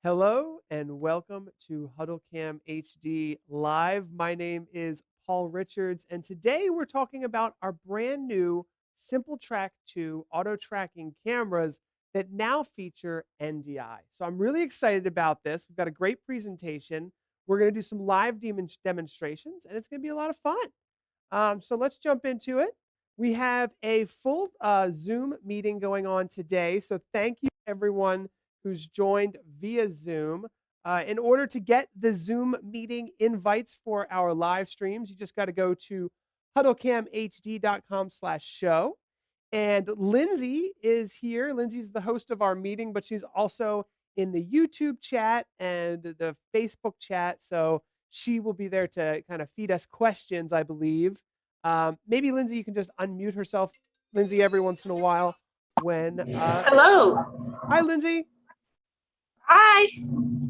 Hello and welcome to HuddleCamHD Live. My name is Paul Richards, and today we're talking about our brand new SimplTrack2 auto tracking cameras that now feature NDI. So I'm really excited about this. We've got a great presentation. We're going to do some live demonstrations, and it's going to be a lot of fun. So let's jump into it. We have a full Zoom meeting going on today. So thank you, everyone who's joined via Zoom. In order to get the Zoom meeting invites for our live streams, you just got to go to huddlecamhd.com/show. And Lindsay is here. Lindsay's the host of our meeting, but she's also in the YouTube chat and the Facebook chat. So she will be there to kind of feed us questions, I believe. Maybe Lindsay, you can just unmute herself, Lindsay, every once in a while. Hello. Hi, Lindsay. Hi.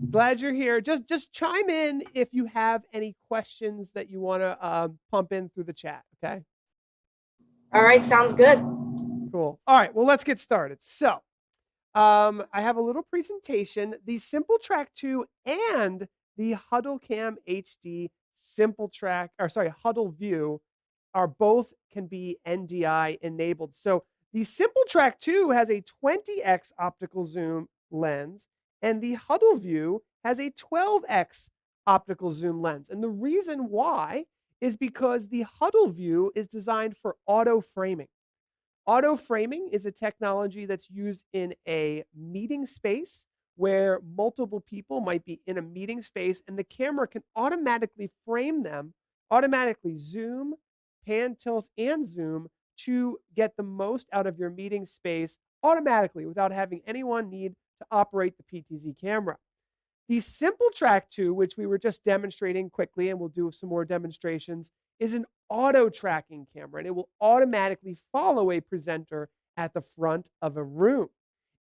Glad you're here. Just chime in if you have any questions that you want to pump in through the chat. Okay. All right. Sounds good. Cool. All right. Well, let's get started. So, I have a little presentation. The SimplTrack2 and the HuddleCamHD HuddleView are both can be NDI enabled. So the SimplTrack2 has a 20x optical zoom lens, and the HuddleView has a 12x optical zoom lens. And the reason why is because the HuddleView is designed for auto framing. Auto framing is a technology that's used in a meeting space where multiple people might be in a meeting space, and the camera can automatically frame them, automatically zoom, pan, tilt, and zoom to get the most out of your meeting space automatically without having anyone need to operate the PTZ camera. The SimplTrack2, which we were just demonstrating quickly, and we'll do some more demonstrations, is an auto tracking camera, and it will automatically follow a presenter at the front of a room.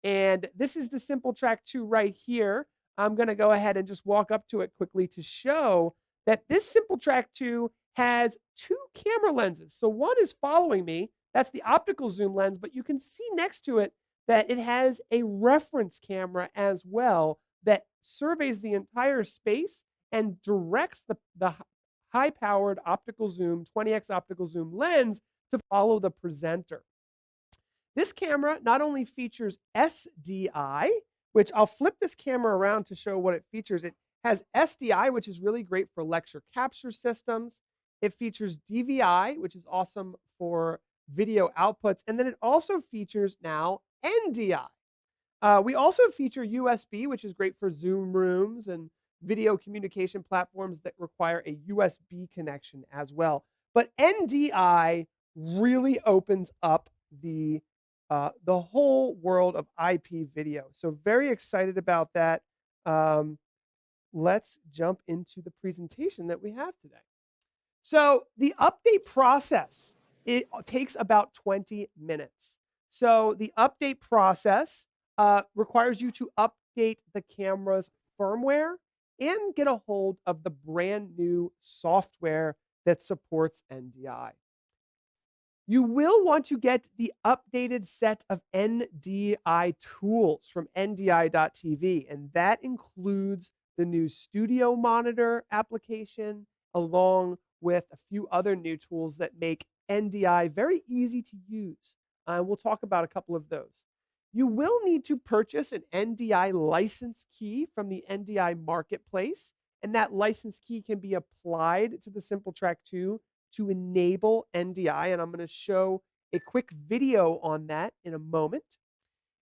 And this is the SimplTrack2 right here. I'm going to go ahead and just walk up to it quickly to show that this SimplTrack2 has two camera lenses. So one is following me. That's the optical zoom lens, but you can see next to it that it has a reference camera as well that surveys the entire space and directs the high-powered optical zoom, 20x optical zoom lens to follow the presenter. This camera not only features SDI, which I'll flip this camera around to show what it features. It has SDI, which is really great for lecture capture systems. It features DVI, which is awesome for video outputs. And then it also features now NDI. We also feature USB, which is great for Zoom rooms and video communication platforms that require a USB connection as well. But NDI really opens up the whole world of IP video. So very excited about that. Let's jump into the presentation that we have today. So the update process, it takes about 20 minutes. So the update process requires you to update the camera's firmware and get a hold of the brand new software that supports NDI. You will want to get the updated set of NDI tools from NDI.tv, and that includes the new Studio Monitor application, along with a few other new tools that make NDI very easy to use. We'll talk about a couple of those. You will need to purchase an NDI license key from the NDI marketplace, and that license key can be applied to the SimplTrack2 to enable NDI, and I'm going to show a quick video on that in a moment.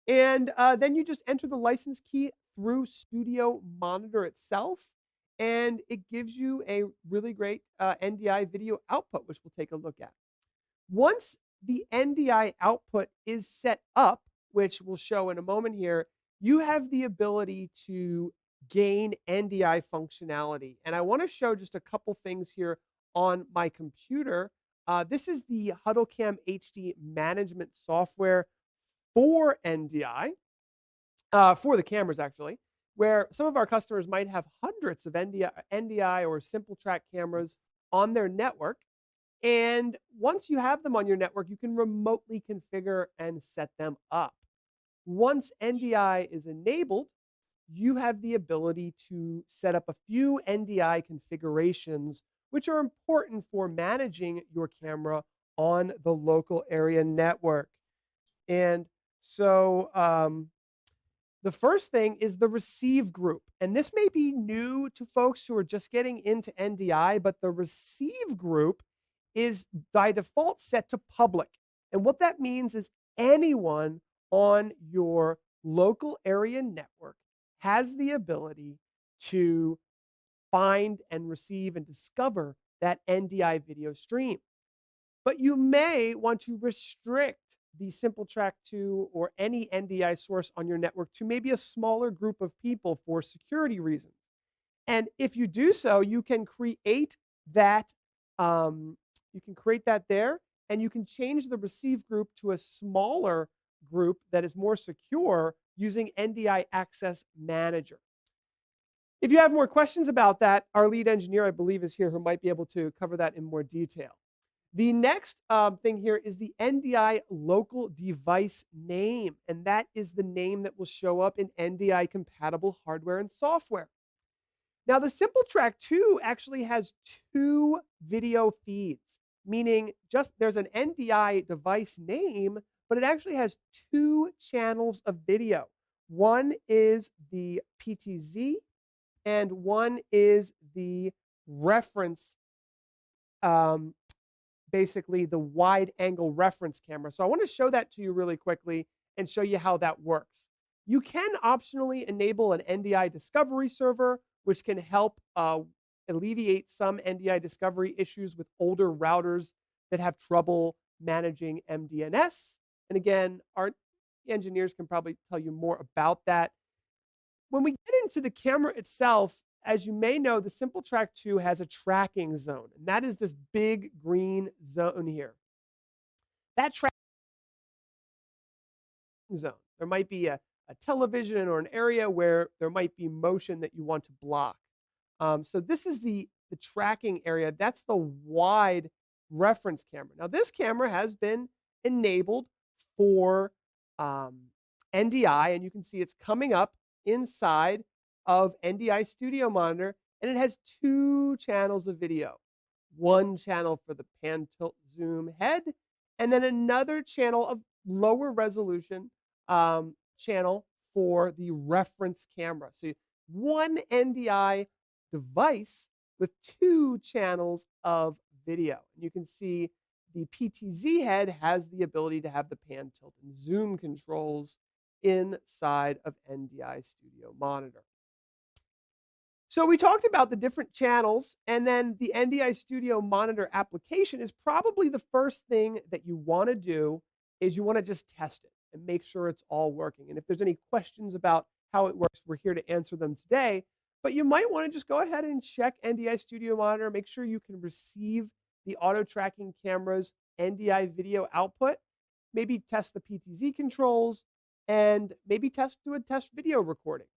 And then you just enter the license key through Studio Monitor itself, and it gives you a really great NDI video output, which we'll take a look at. Once the NDI output is set up, which we'll show in a moment here, you have the ability to gain NDI functionality. And I want to show just a couple things here on my computer. This is the HuddleCamHD management software for NDI, for the cameras actually, where some of our customers might have hundreds of NDI or SimplTrack cameras on their network. And once you have them on your network, you can remotely configure and set them up. Once NDI is enabled, you have the ability to set up a few NDI configurations, which are important for managing your camera on the local area network. And so the first thing is the receive group. And this may be new to folks who are just getting into NDI, but the receive group is by default set to public. And what that means is anyone on your local area network has the ability to find and receive and discover that NDI video stream. But you may want to restrict the SimplTrack2 or any NDI source on your network to maybe a smaller group of people for security reasons. And if you do so, you can create that. There, and you can change the receive group to a smaller group that is more secure using NDI Access Manager. If you have more questions about that, our lead engineer, I believe, is here who might be able to cover that in more detail. The next thing here is the NDI local device name, and that is the name that will show up in NDI compatible hardware and software. Now, the SimplTrack2 actually has 2 video feeds, meaning just there's an NDI device name, but it actually has 2 channels of video. One is the PTZ, and one is the reference, basically the wide angle reference camera. So I want to show that to you really quickly and show you how that works. You can optionally enable an NDI discovery server, which can help alleviate some NDI discovery issues with older routers that have trouble managing MDNS. And again, our engineers can probably tell you more about that. When we get into the camera itself, as you may know, the SimplTrack2 has a tracking zone, and that is this big green zone here. That tracking zone, there might be a television or an area where there might be motion that you want to block. So this is the tracking area. That's the wide reference camera. Now, this camera has been enabled for NDI, and you can see it's coming up inside of NDI Studio Monitor, and it has 2 channels of video. One channel for the pan, tilt, zoom head, and then another channel of lower resolution channel for the reference camera. So one NDI device with 2 channels of video. You can see the PTZ head has the ability to have the pan, tilt, and zoom controls inside of NDI Studio Monitor. So we talked about the different channels, and then the NDI Studio Monitor application is probably the first thing that you want to do is you want to just test it and make sure it's all working. And if there's any questions about how it works, we're here to answer them today. But you might want to just go ahead and check NDI Studio Monitor, make sure you can receive the auto tracking camera's NDI video output, maybe test the PTZ controls, and maybe do a test video recording.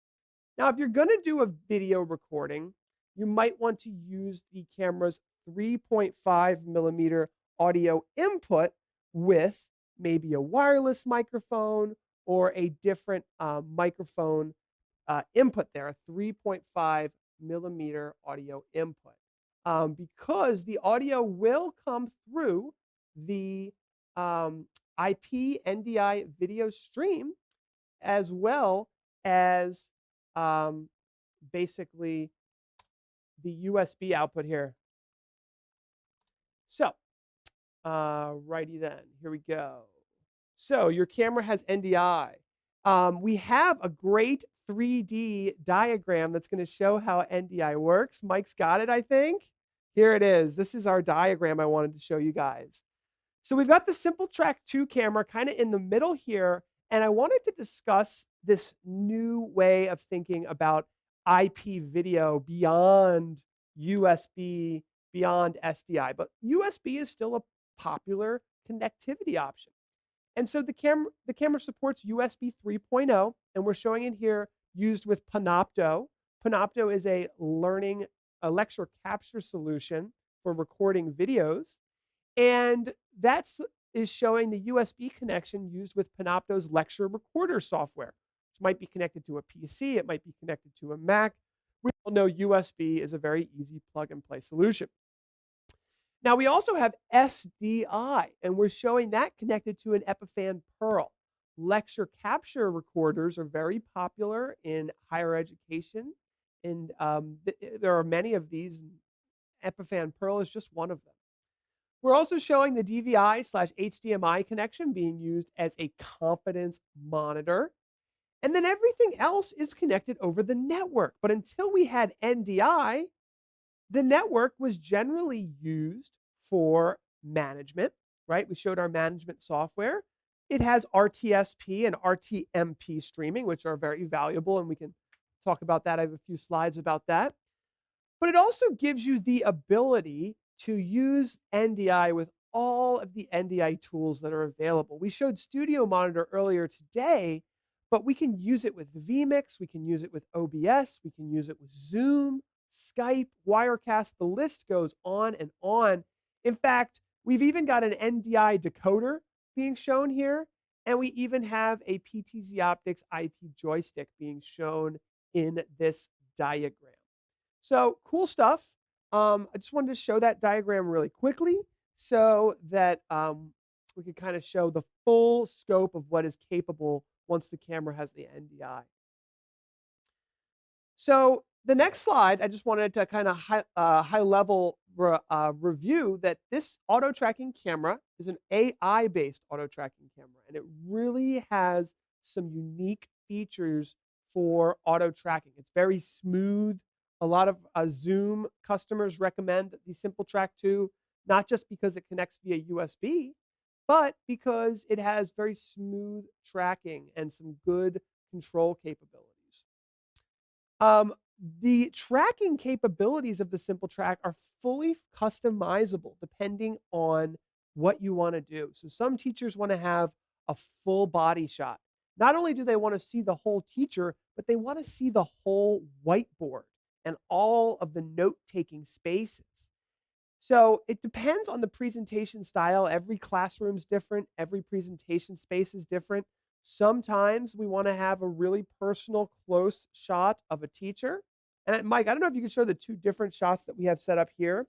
Now, if you're going to do a video recording, you might want to use the camera's 3.5 millimeter audio input with maybe a wireless microphone or a different microphone input there, a 3.5 millimeter audio input, because the audio will come through the IP NDI video stream as well as basically the USB output here. So, righty then, here we go. So your camera has NDI. We have a great 3D diagram that's going to show how NDI works. Mike's got it, I think. Here it is. This is our diagram I wanted to show you guys. So we've got the SimplTrack2 camera kind of in the middle here, and I wanted to discuss this new way of thinking about IP video beyond USB, beyond SDI, but USB is still a popular connectivity option. And so the camera supports USB 3.0, and we're showing it here used with Panopto. Panopto is a lecture capture solution for recording videos, and is showing the USB connection used with Panopto's lecture recorder software. which might be connected to a PC, it might be connected to a Mac. We all know USB is a very easy plug-and-play solution. Now, we also have SDI, and we're showing that connected to an Epiphan Pearl. Lecture capture recorders are very popular in higher education, and there are many of these. Epiphan Pearl is just one of them. We're also showing the DVI/HDMI connection being used as a confidence monitor. And then everything else is connected over the network. But until we had NDI, the network was generally used for management, right? We showed our management software. It has RTSP and RTMP streaming, which are very valuable, and we can talk about that. I have a few slides about that. But it also gives you the ability to use NDI with all of the NDI tools that are available. We showed Studio Monitor earlier today, but we can use it with vMix, we can use it with OBS, we can use it with Zoom, Skype, Wirecast, the list goes on and on. In fact, we've even got an NDI decoder being shown here, and we even have a PTZ Optics IP joystick being shown in this diagram. So cool stuff. I just wanted to show that diagram really quickly so that we could kind of show the full scope of what is capable once the camera has the NDI. So the next slide, I just wanted to kind of high-level review that this auto-tracking camera is an AI-based auto-tracking camera, and it really has some unique features for auto-tracking. It's very smooth. A lot of Zoom customers recommend the SimplTrack2, not just because it connects via USB, but because it has very smooth tracking and some good control capabilities. The tracking capabilities of the SimplTrack are fully customizable depending on what you want to do. So some teachers want to have a full body shot. Not only do they want to see the whole teacher, but they want to see the whole whiteboard and all of the note-taking spaces. So it depends on the presentation style. Every classroom's different. Every presentation space is different. Sometimes we want to have a really personal, close shot of a teacher. And Mike, I don't know if you can show the two different shots that we have set up here,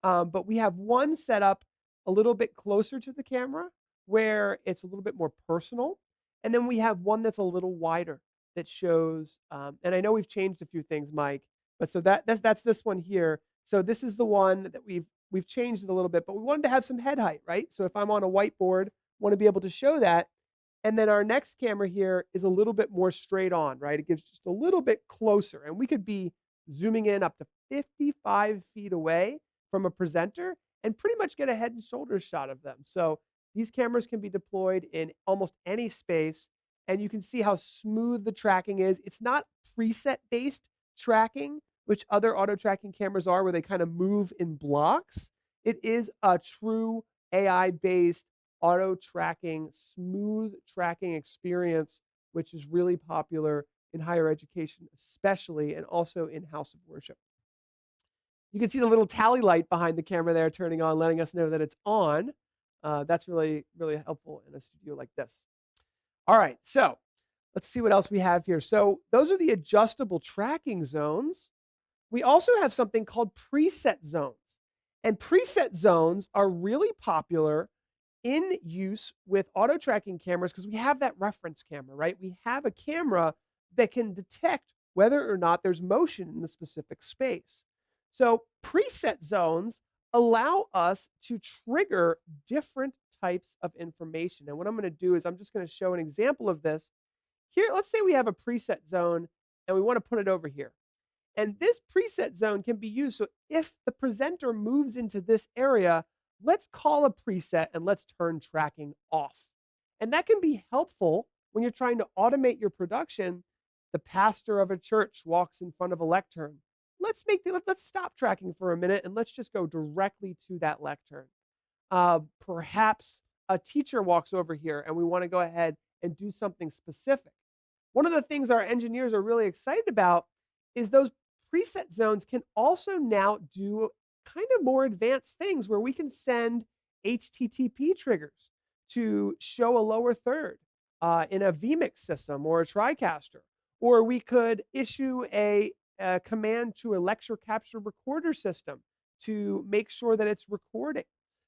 but we have one set up a little bit closer to the camera where it's a little bit more personal. And then we have one that's a little wider that shows, and I know we've changed a few things, Mike, but so that's this one here. So this is the one that we've changed it a little bit, but we wanted to have some head height, right? So if I'm on a whiteboard, want to be able to show that. And then our next camera here is a little bit more straight on, right? It gives just a little bit closer, and we could be zooming in up to 55 feet away from a presenter and pretty much get a head and shoulders shot of them. So these cameras can be deployed in almost any space, and you can see how smooth the tracking is. It's not preset-based tracking, which other auto tracking cameras are, where they kind of move in blocks. It is a true AI-based auto tracking, smooth tracking experience, which is really popular in higher education, especially, and also in house of worship. You can see the little tally light behind the camera there turning on, letting us know that it's on. That's really, really helpful in a studio like this. All right, so let's see what else we have here. So those are the adjustable tracking zones. We also have something called preset zones. And preset zones are really popular in use with auto tracking cameras because we have that reference camera, right? We have a camera that can detect whether or not there's motion in the specific space. So preset zones allow us to trigger different types of information. And what I'm going to do is I'm just going to show an example of this. Here, let's say we have a preset zone and we want to put it over here. And this preset zone can be used. So if the presenter moves into this area, let's call a preset and let's turn tracking off. And that can be helpful when you're trying to automate your production. The pastor of a church walks in front of a lectern. Let's stop tracking for a minute and let's just go directly to that lectern. Perhaps a teacher walks over here and we want to go ahead and do something specific. One of the things our engineers are really excited about is those preset zones can also now do kind of more advanced things where we can send HTTP triggers to show a lower third. in a vMix system or a TriCaster, or we could issue a command to a lecture capture recorder system to make sure that it's recording.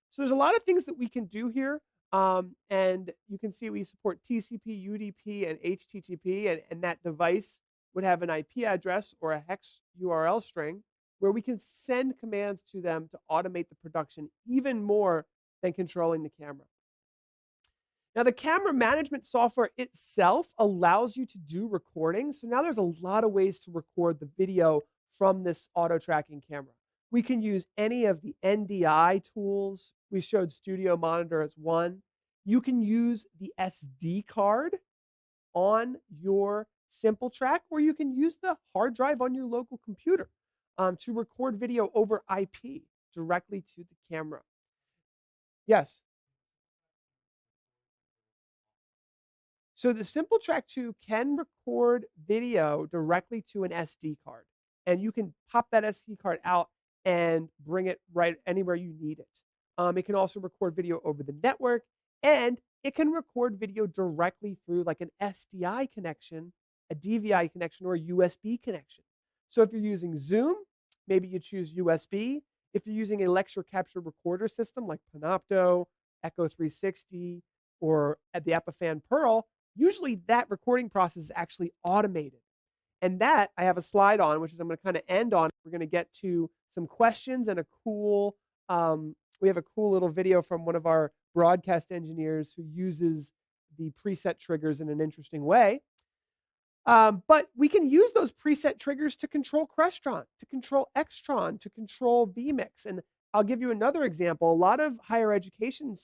So there's a lot of things that we can do here. And you can see we support TCP, UDP, and HTTP, and that device would have an IP address or a hex URL string where we can send commands to them to automate the production even more than controlling the camera. Now, the camera management software itself allows you to do recording. So now there's a lot of ways to record the video from this auto tracking camera. We can use any of the NDI tools. We showed Studio Monitor as one. You can use the SD card on your SimplTrack, or you can use the hard drive on your local computer to record video over IP directly to the camera. Yes. So the SimplTrack2 can record video directly to an SD card, and you can pop that SD card out and bring it right anywhere you need it. It can also record video over the network, and it can record video directly through like an SDI connection, a DVI connection, or a USB connection. So if you're using Zoom, maybe you choose USB. If you're using a lecture capture recorder system like Panopto, Echo 360, or at the Epiphan Pearl, usually that recording process is actually automated. And that I have a slide on, which is I'm going to kind of end on. We're going to get to some questions and a cool, we have a cool little video from one of our broadcast engineers who uses the preset triggers in an interesting way. But we can use those preset triggers to control Crestron, to control Extron, to control vMix. And I'll give you another example. A lot of higher education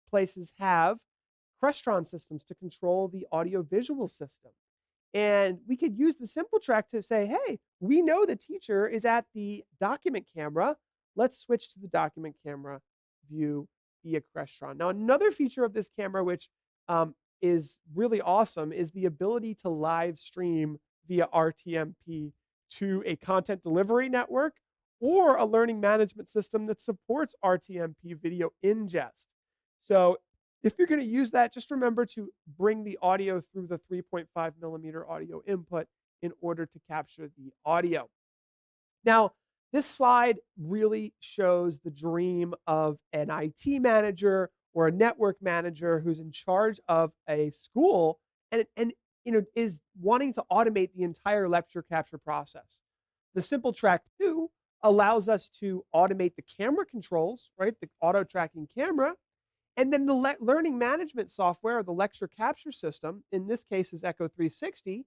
places have Crestron systems to control the audio-visual system. And we could use the SimplTrack to say, hey, we know the teacher is at the document camera. Let's switch to the document camera view via Crestron. Now, another feature of this camera, which is really awesome, is the ability to live stream via RTMP to a content delivery network or a learning management system that supports RTMP video ingest. So if you're going to use that, just remember to bring the audio through the 3.5 millimeter audio input in order to capture the audio. Now, this slide really shows the dream of an IT manager or a network manager who's in charge of a school and is wanting to automate the entire lecture capture process. The SimplTrack2 allows us to automate the camera controls, right? The auto tracking camera. And then the learning management software, or the lecture capture system, in this case is Echo 360,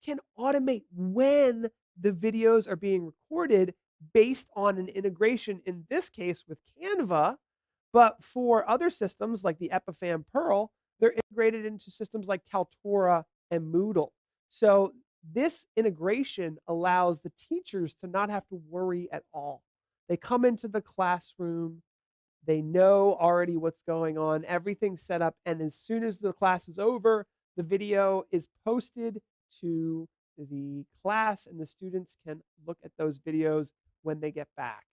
can automate when the videos are being recorded based on an integration, in this case with Canva. But for other systems like the Epiphan Pearl, they're integrated into systems like Kaltura and Moodle. So this integration allows the teachers to not have to worry at all. They come into the classroom, they know already what's going on, everything's set up, and as soon as the class is over, the video is posted to the class, and the students can look at those videos when they get back.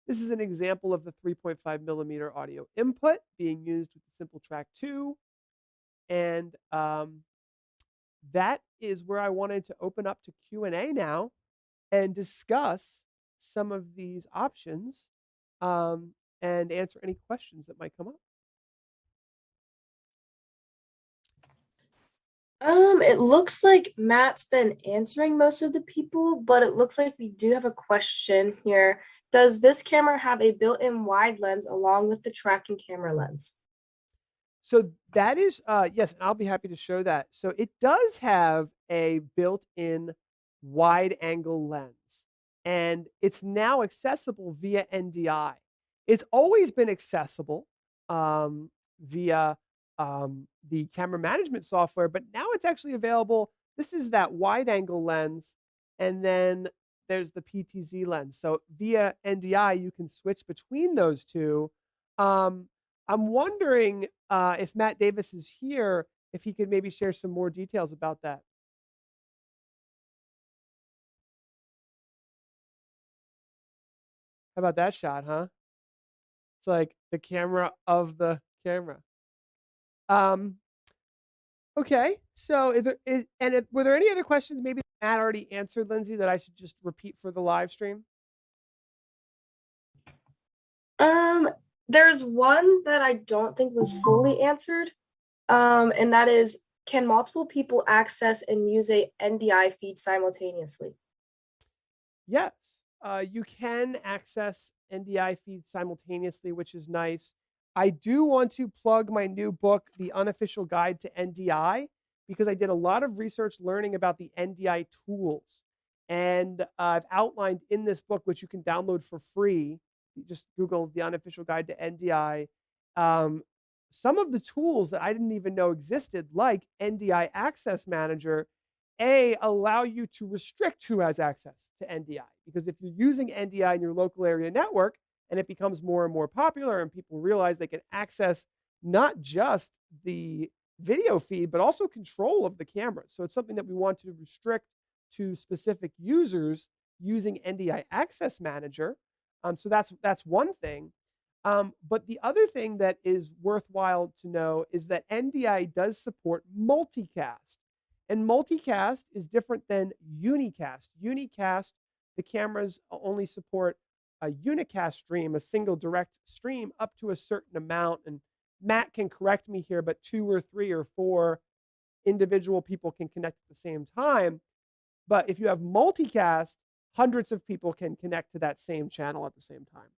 This is an example of the 3.5 millimeter audio input being used with the SimplTrack2, and that is where I wanted to open up to Q&A now and discuss some of these options. And answer any questions that might come up. It looks like Matt's been answering most of the people, but it looks like we do have a question here. Does this camera have a built-in wide lens along with the tracking camera lens? So that is, yes, and I'll be happy to show that. So it does have a built-in wide angle lens, and it's now accessible via NDI. It's always been accessible via the camera management software, but now it's actually available. This is that wide angle lens, and then there's the PTZ lens. So via NDI, you can switch between those two. I'm wondering if Matt Davis is here, if he could maybe share some more details about that. How about that shot, huh? It's like the camera of the camera. Okay. So were there any other questions maybe Matt already answered, Lindsay, that I should just repeat for the live stream? There's one that I don't think was fully answered. And that is, can multiple people access and use a NDI feed simultaneously? Yes. You can access NDI feeds simultaneously, which is nice. I do want to plug my new book, The Unofficial Guide to NDI, because I did a lot of research learning about the NDI tools. And I've outlined in this book, which you can download for free. You just Google The Unofficial Guide to NDI. Some of the tools that I didn't even know existed, like NDI Access Manager, allow you to restrict who has access to NDI. Because if you're using NDI in your local area network and it becomes more and more popular and people realize they can access not just the video feed, but also control of the cameras. So it's something that we want to restrict to specific users using NDI Access Manager. So that's one thing. But the other thing that is worthwhile to know is that NDI does support multicast. And multicast is different than unicast. Unicast, the cameras only support a unicast stream, a single direct stream up to a certain amount. And Matt can correct me here, but 2 or 3 or 4 individual people can connect at the same time. But if you have multicast, hundreds of people can connect to that same channel at the same time.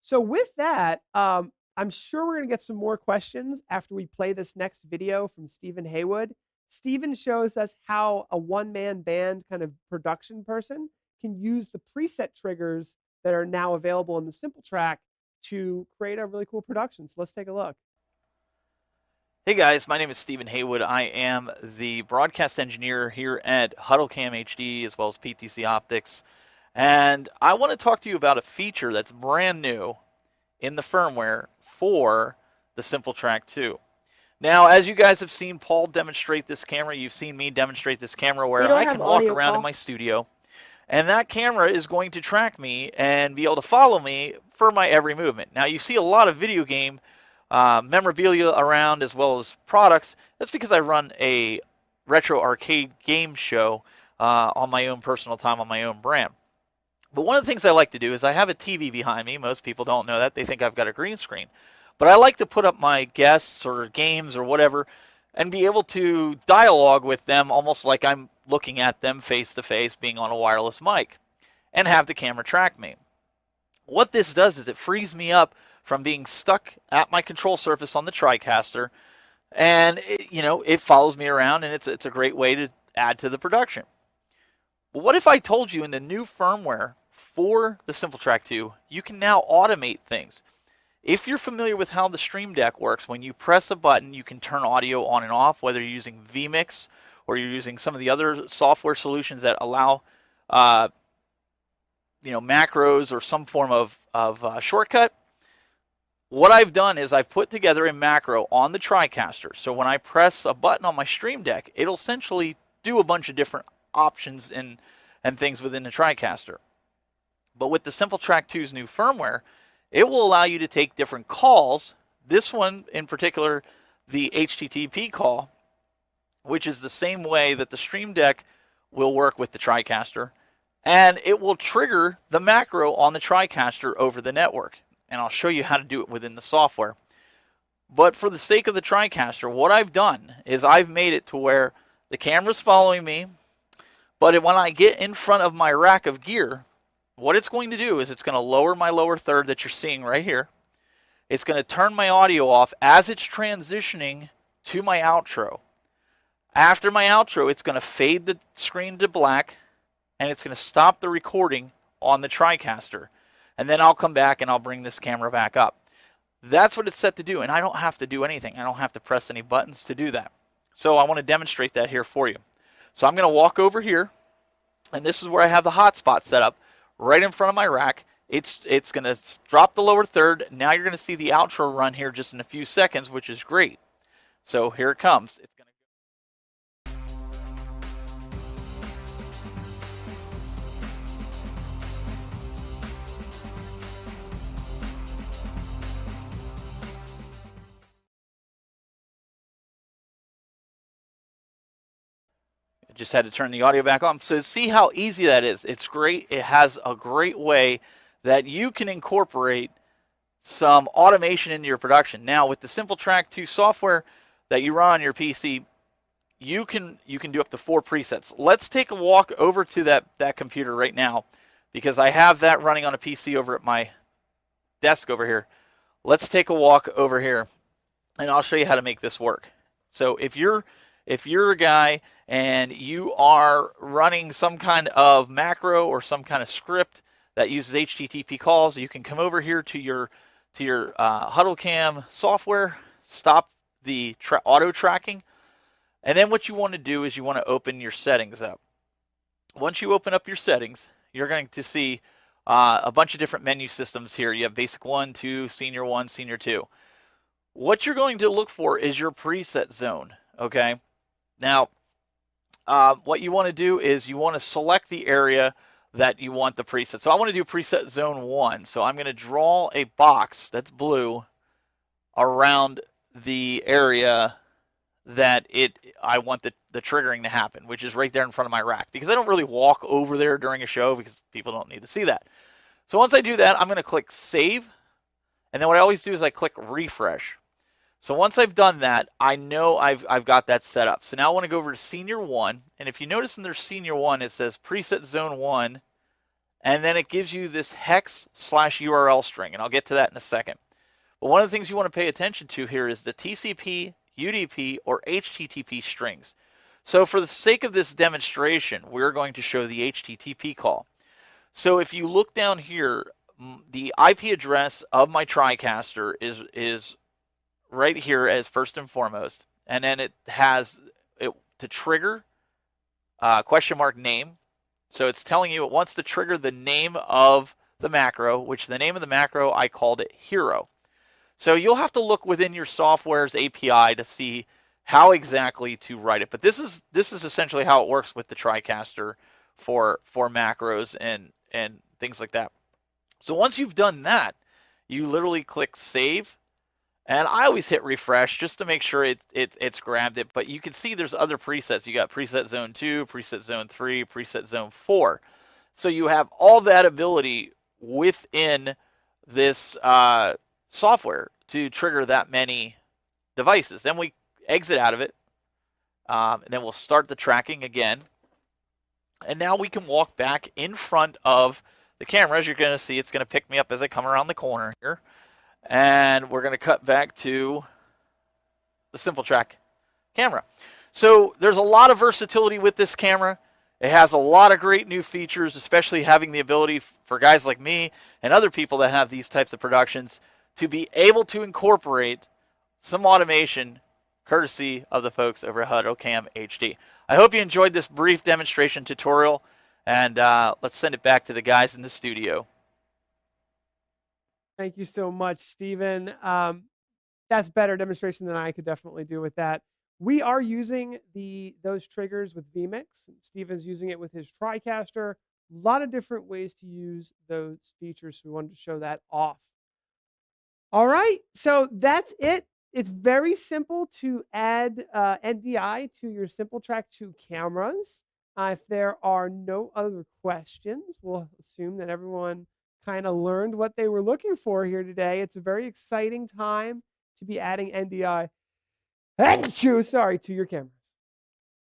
So with that, I'm sure we're going to get some more questions after we play this next video from Stephen Haywood. Stephen shows us how a one-man band kind of production person can use the preset triggers that are now available in the SimplTrack to create a really cool production. So let's take a look. Hey guys, my name is Stephen Haywood. I am the broadcast engineer here at HuddleCamHD as well as PTC Optics. And I want to talk to you about a feature that's brand new in the firmware for the SimplTrack2. Now, as you guys have seen Paul demonstrate this camera, you've seen me demonstrate this camera where I can walk around in my studio, and that camera is going to track me and be able to follow me for my every movement. Now, you see a lot of video game memorabilia around as well as products. That's because I run a retro arcade game show on my own personal time, on my own brand. But one of the things I like to do is I have a TV behind me. Most people don't know that. They think I've got a green screen. But I like to put up my guests or games or whatever and be able to dialogue with them almost like I'm looking at them face to face, being on a wireless mic, and have the camera track me. What this does is it frees me up from being stuck at my control surface on the TriCaster, and it follows me around, and it's a great way to add to the production. But what if I told you in the new firmware for the SimplTrack2, you can now automate things? If you're familiar with how the Stream Deck works, when you press a button, you can turn audio on and off, whether you're using vMix or you're using some of the other software solutions that allow macros or some form of shortcut. What I've done is I've put together a macro on the TriCaster. So when I press a button on my Stream Deck, it'll essentially do a bunch of different options and things within the TriCaster. But with the SimplTrack2's new firmware, it will allow you to take different calls. This one in particular, the HTTP call, which is the same way that the Stream Deck will work with the TriCaster, and it will trigger the macro on the TriCaster over the network. And I'll show you how to do it within the software. But for the sake of the TriCaster, what I've done is I've made it to where the camera's following me, but when I get in front of my rack of gear, what it's going to do is it's going to lower my lower third that you're seeing right here. It's going to turn my audio off as it's transitioning to my outro. After my outro, it's going to fade the screen to black, and it's going to stop the recording on the TriCaster. And then I'll come back and I'll bring this camera back up. That's what it's set to do, and I don't have to do anything. I don't have to press any buttons to do that. So I want to demonstrate that here for you. So I'm going to walk over here, and this is where I have the hotspot set up. Right in front of my rack. It's going to drop the lower third. Now you're going to see the outro run here just in a few seconds, which is great. So here it comes. just had to turn the audio back on. So see how easy that is. It's great. It has a great way that you can incorporate some automation into your production. Now with the SimplTrack2 software that you run on your PC, you can do up to 4 presets. Let's take a walk over to that computer right now, because I have that running on a PC over at my desk over here. Let's take a walk over here, and I'll show you how to make this work. So if you're a guy and you are running some kind of macro or some kind of script that uses HTTP calls, you can come over here to your HuddleCam software, stop the auto tracking, and then what you want to do is you want to open your settings up. Once you open up your settings, you're going to see a bunch of different menu systems here. You have basic 1, 2, senior 1, senior 2. What you're going to look for is your preset zone, okay? Now, what you want to do is you want to select the area that you want the preset. So I want to do preset zone 1. So I'm going to draw a box that's blue around the area that I want the triggering to happen, which is right there in front of my rack, because I don't really walk over there during a show because people don't need to see that. So once I do that, I'm going to click save, and then what I always do is I click refresh. So once I've done that, I know I've got that set up. So now I want to go over to senior 1, and if you notice in their senior 1, it says preset zone 1, and then it gives you this hex/URL string, and I'll get to that in a second. But one of the things you want to pay attention to here is the TCP, UDP, or HTTP strings. So for the sake of this demonstration, we're going to show the HTTP call. So if you look down here, the IP address of my TriCaster is right here as first and foremost, and then it has it to trigger question mark name. So it's telling you it wants to trigger the name of the macro, which the name of the macro, I called it hero. So you'll have to look within your software's API to see how exactly to write it. But this is essentially how it works with the TriCaster for macros and things like that. So once you've done that, you literally click save, and I always hit refresh just to make sure it's grabbed it. But you can see there's other presets. You got preset zone 2, preset zone 3, preset zone 4. So you have all that ability within this software to trigger that many devices. Then we exit out of it, and then we'll start the tracking again. And now we can walk back in front of the camera. As you're going to see, it's going to pick me up as I come around the corner here. And we're going to cut back to the SimplTrack camera. So there's a lot of versatility with this camera. It has a lot of great new features, especially having the ability for guys like me and other people that have these types of productions to be able to incorporate some automation courtesy of the folks over at HuddleCamHD. I hope you enjoyed this brief demonstration tutorial, and let's send it back to the guys in the studio. Thank you so much, Stephen. That's better demonstration than I could definitely do with that. We are using those triggers with vMix. Stephen's using it with his TriCaster. A lot of different ways to use those features, so we wanted to show that off. All right, so that's it. It's very simple to add NDI to your SimplTrack2 cameras. If there are no other questions, we'll assume that everyone kind of learned what they were looking for here today. It's a very exciting time to be adding NDI to your cameras.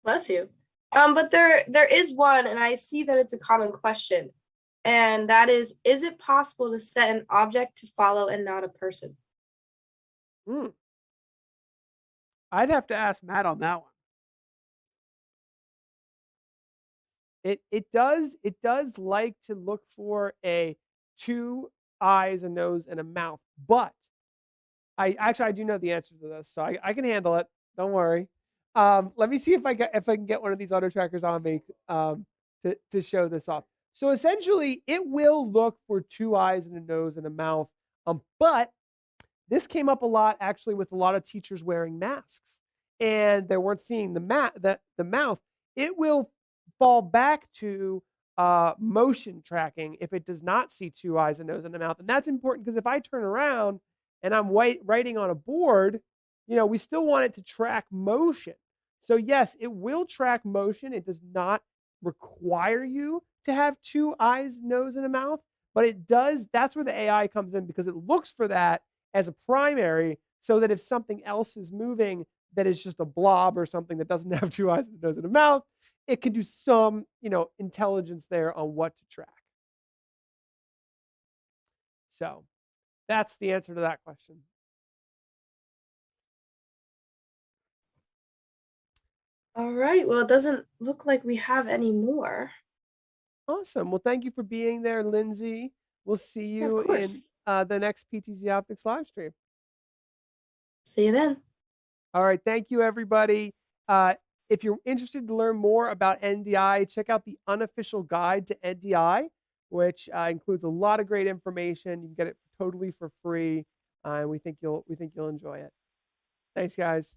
Bless you. But there is one, and I see that it's a common question, and that is it possible to set an object to follow and not a person? I'd have to ask Matt on that one. It does like to look for a 2 eyes, a nose, and a mouth, but I do know the answer to this, so I can handle it. Don't worry. Let me see if I can get one of these auto trackers on me to show this off. So essentially, it will look for 2 eyes and a nose and a mouth, but this came up a lot actually with a lot of teachers wearing masks, and they weren't seeing the mouth. It will fall back to motion tracking if it does not see 2 eyes, a nose, and a mouth, and that's important because if I turn around and I'm writing on a board, we still want it to track motion. So yes, it will track motion. It does not require you to have 2 eyes, nose, and a mouth, but it does. That's where the AI comes in, because it looks for that as a primary, so that if something else is moving that is just a blob or something that doesn't have 2 eyes, a nose, and a mouth, it can do some, intelligence there on what to track. So that's the answer to that question. All right. Well, it doesn't look like we have any more. Awesome. Well, thank you for being there, Lindsay. We'll see Yeah, of you in course. the next PTZ Optics live stream. See you then. All right. Thank you, everybody. If you're interested to learn more about NDI, check out the unofficial guide to NDI, which includes a lot of great information. You can get it totally for free, and we think you'll enjoy it. Thanks, guys.